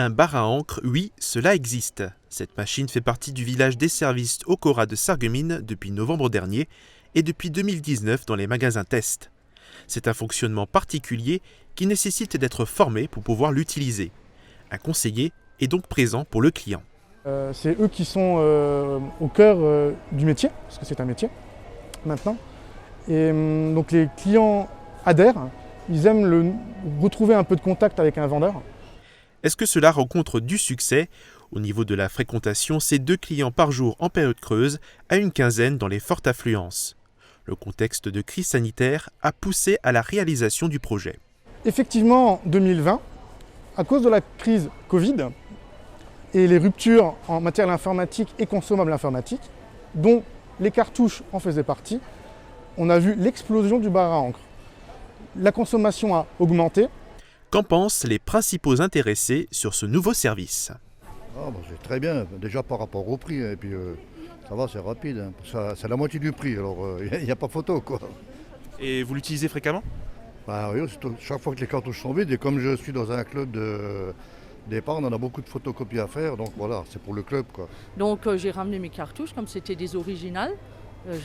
Un bar à encre, oui, cela existe. Cette machine fait partie du village des services au Cora de Sarreguemines depuis novembre dernier et depuis 2019 dans les magasins test. C'est un fonctionnement particulier qui nécessite d'être formé pour pouvoir l'utiliser. Un conseiller est donc présent pour le client. C'est eux qui sont au cœur du métier, parce que c'est un métier maintenant. Et donc les clients adhèrent, ils aiment retrouver un peu de contact avec un vendeur. Est-ce que cela rencontre du succès? Au niveau de la fréquentation, c'est 2 clients par jour en période creuse à une quinzaine dans les fortes affluences. Le contexte de crise sanitaire a poussé à la réalisation du projet. Effectivement, en 2020, à cause de la crise Covid et les ruptures en matériel informatique et consommable informatique, dont les cartouches en faisaient partie, on a vu l'explosion du bar à encre. La consommation a augmenté. Qu'en pensent les principaux intéressés sur ce nouveau service? C'est très bien, déjà par rapport au prix, et puis ça va, c'est rapide, hein. C'est la moitié du prix, alors il n'y a pas photo, quoi. Et vous l'utilisez fréquemment? Oui, chaque fois que les cartouches sont vides, et comme je suis dans un club d'épargne, on a beaucoup de photocopies à faire, donc voilà, c'est pour le club, quoi. Donc j'ai ramené mes cartouches, comme c'était des originales,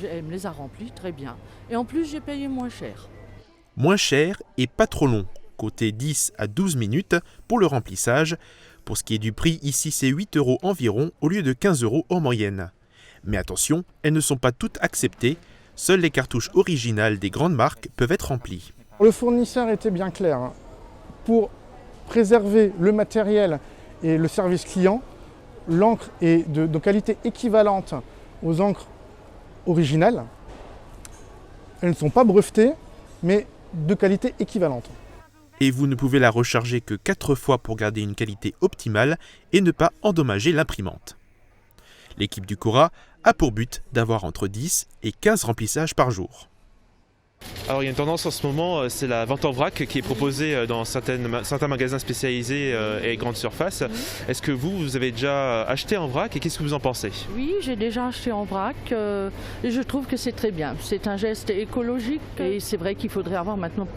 elle me les a remplies très bien. Et en plus, j'ai payé moins cher. Moins cher et pas trop long. Côté 10 à 12 minutes pour le remplissage. Pour ce qui est du prix, ici c'est 8 € environ au lieu de 15 € en moyenne. Mais attention, elles ne sont pas toutes acceptées. Seules les cartouches originales des grandes marques peuvent être remplies. Le fournisseur était bien clair, hein. Pour préserver le matériel et le service client, l'encre est de qualité équivalente aux encres originales. Elles ne sont pas brevetées, mais de qualité équivalente. Et vous ne pouvez la recharger que 4 fois pour garder une qualité optimale et ne pas endommager l'imprimante. L'équipe du Cora a pour but d'avoir entre 10 et 15 remplissages par jour. Alors il y a une tendance en ce moment, c'est la vente en vrac qui est proposée dans certains magasins spécialisés et grandes surfaces. Est-ce que vous avez déjà acheté en vrac et qu'est-ce que vous en pensez? Oui, j'ai déjà acheté en vrac et je trouve que c'est très bien. C'est un geste écologique et c'est vrai qu'il faudrait avoir maintenant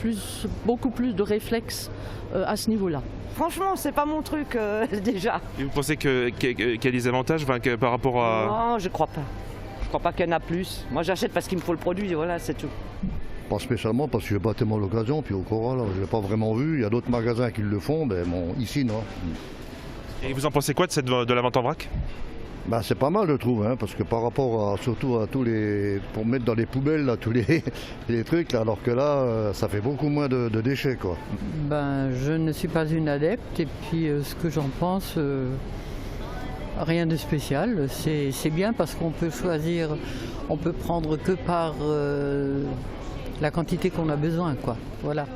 beaucoup plus de réflexes à ce niveau-là. Franchement, c'est pas mon truc déjà. Et vous pensez qu'il y a des avantages par rapport à... Non, je crois pas. Je crois pas qu'il y en a plus. Moi j'achète parce qu'il me faut le produit, voilà, c'est tout. Pas spécialement parce que j'ai pas tellement l'occasion, puis au Cora, là, je l'ai pas vraiment vu. Il y a d'autres magasins qui le font, mais bon, ici non. Et vous en pensez quoi de la vente en vrac? C'est pas mal, je trouve, hein, parce que par rapport surtout à tous les... pour mettre dans les poubelles, là, tous les trucs, là, alors que là, ça fait beaucoup moins de déchets, quoi. Je ne suis pas une adepte, et puis ce que j'en pense, rien de spécial. C'est bien parce qu'on peut choisir, on peut prendre que par la quantité qu'on a besoin, quoi. Voilà.